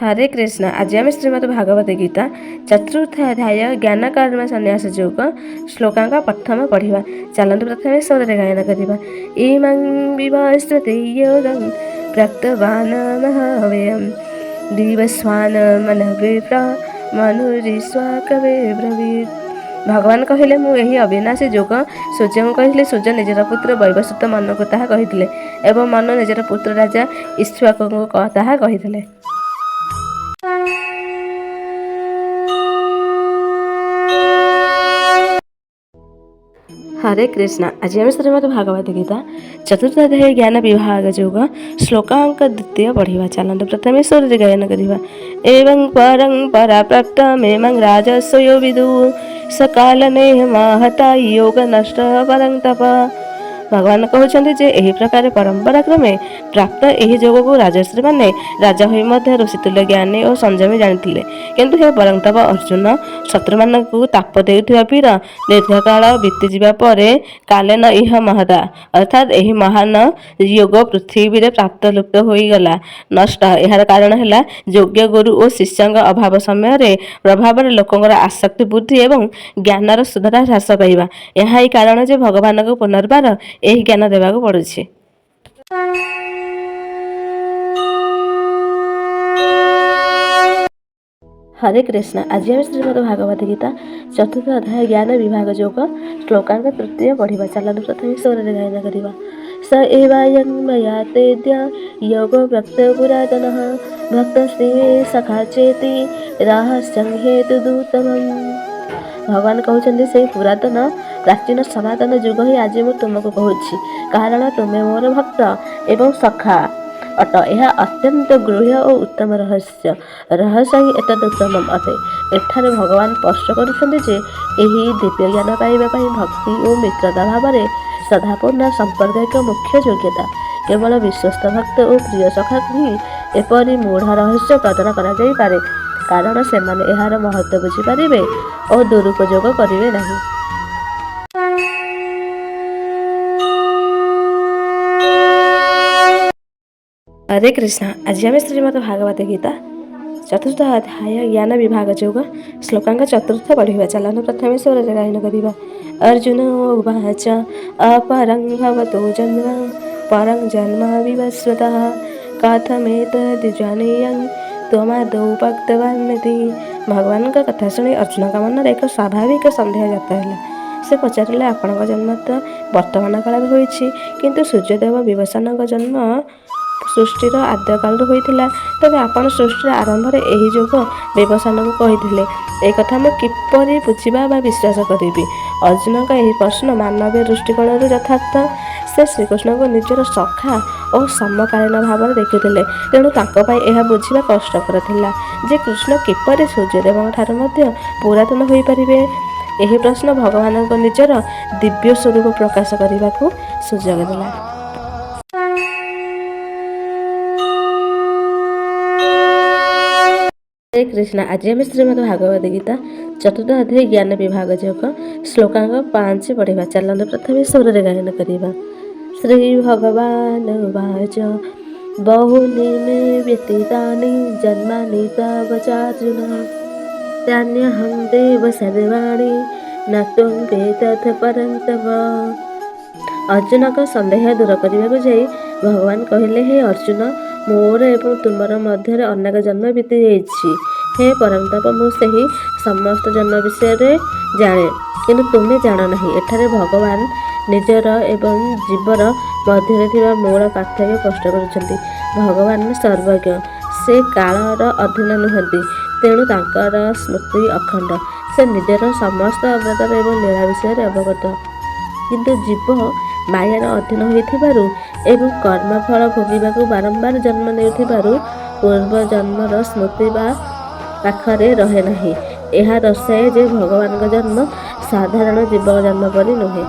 हरे कृष्ण। आज आम श्रीमद् भागवत गीता चतुर्थ अध्याय ज्ञान कर्म संन्यास योग श्लोकांक प्रथम पढ़ा। चलतु प्रथम स्वर गायन करवा। इमं विवस्वते योगं प्रक्तवानमहव्ययं दिवस्वान मनविप्र मनुरीस्वा कवे ब्रवीत्। भगवान कहले मु एही अविनाशी जोग सूर्य को कहले सूर्य निजर पुत्र वैवस्वत मन को ताहा कहिथिले एवं मन निजर पुत्र राजा ईक्ष्वाकु को ताहा कहिथिले। हरे कृष्ण। आज आम श्रीमद् भागवत गीता चतुर्थ अध्याय ज्ञान विभाग योग श्लोकांक द्वितीय पढ़ा। चलतु प्रथम स्वर गायन करवा। एवं परं परा प्राप्त मेमं राजस्वयो विदु सकाल नेह महता योग नष्ट परं तप। भगवान कहते जे एही प्रकार परंपरा क्रमे प्राप्त एही जोग को राजश्री माने राजा होई मध्य ऋषितुल्य ज्ञानी और संयमी जानिथिले। किंतु हे परंतप अर्जुन शत्रु मानकु ताप देउथिबा पीर दीर्घकाल बीती जिबा परे काले न इह महता अर्थात एही महान योग पृथ्वी रे प्राप्त लुप्त होई गला नष्ट। एहार कारण हैला योग्य गुरु और शिष्यंग अभाव समय रे प्रभाव रे लोकंगर आसक्ति बुद्धि एवं ज्ञानर सुधरा ह्रास पाइबा। यह ही कारण जे भगवान को पुनर्बार एही ज्ञान देवाक पड़ुछि। हरे कृष्ण। आज आम श्रीमद् भागवत गीता चतुर्थ अध्याय ज्ञान विभाग योग श्लोकांक तृतीय पढ़ा। चलतु प्रथम स्वर गायन करवा। स एवायं मया तेद्य योग व्यक्त पुरातनः भक्त श्री सखा चेति रहस्यं हेतुदूतमम्। भगवान कहते से पुरातन प्राचीन सनातन युग ही आज मु तुमको कहूँ कारण तुम्हें मोर भक्त एवं सखा अट। यह अत्यंत गृह्य और उत्तम रहस्य ही एतदुत्तम अटे। एठारे भगवान स्पष्ट करुछन्ति जे एही दिव्य ज्ञान पाइबा पई भक्ति और मित्रता भाव में सदापूर्ण संपर्क एक मुख्य योग्यता। केवल विश्वस्त भक्त और प्रिय सखा ही एपरी मूढ़ रहस्य प्रदान करा जाई पारे कारण सेमाने एहार महत्व बुझीपारे और दुरुपयोग करेंगे नहीं। हरे कृष्ण। आज आम श्रीमद् भागवत गीता चतुर्थ अध्याय ज्ञान विभाग योग श्लोकांक चतुर्थ पढ़ा। चलतु प्रथम स्वर गायन करवा। अर्जुन उवाच अपरं भवतो जन्म परं जन्म विवस्वतः कथमेतद्जानीयं त्वमादौ भक्तवानिति। भगवान का कथा शुणी अर्जुन का मन एक स्वाभाविक सन्देह जाता है। से पचारे आपण जन्म तो वर्तमान काल होइछि किंतु सूर्यदेव विवस्वान जन्म सृष्टिर आद्य काल होइथिला तबे आपण सृष्टिर आरंभ रे एही जोग विवस्वान को कहिथिले। ए कथा मैं किपरि बुझिबा बा विश्वास करिबि। अर्जुन का एही प्रश्न मानवीय दृष्टिकोण यथार्थ। से श्रीकृष्ण को निजर सखा और समकालीन भाव में देखुले तेणु तांको पाई एहा बुझिबा कष्टकर थिला जे कृष्ण किपरि सूर्यदेव ठार मध्य पुरातन होई परिबे। एही प्रश्न भगवान को निजर दिव्य स्वरूप प्रकाश करने को सुजोग देला। हरे कृष्ण। आज आम श्रीमद् भागवत गीता चतुर्थ अध्याय ज्ञान विभाग योग श्लोकांक 5 पढ़ा। चलतु प्रथम स्वर गायन करवा। श्री भगवान उवाच बहुनि मे व्यतीतानि जन्मानि तव चार्जुन तान्यहं देव सर्वाणि न त्वं वेत्थ परं तव। अर्जुन का संदेह दूर करने को जाई भगवान कहले हे अर्जुन मोर एवं तुमर मध्य अनेक जन्म बीती जाइछि। हे परंतप मु सही समस्त जन्म विषय रे जाने किंतु तुम्हें जान नहीं। एठारे भगवान निजर एवं जीवर मध्य थिबा मूल पार्थक्य स्पष्ट करुछन्ति। भगवान सर्वज्ञ से कालर अधीन नुहंती तेणु तांकर स्मृति अखंड। से निजर समस्त अवतार एवं लीला विषय अवगत किंतु जीव मायार अधीन होइथिबारु एवं कर्मफल भोगिबाकू बारंबार जन्म नेउथिबारु पूर्व जन्मर स्मृति बा पाखरे रहे नहीं। यह दर्शाए जे भगवान का जन्म साधारण जीव जन्म परि नुहे।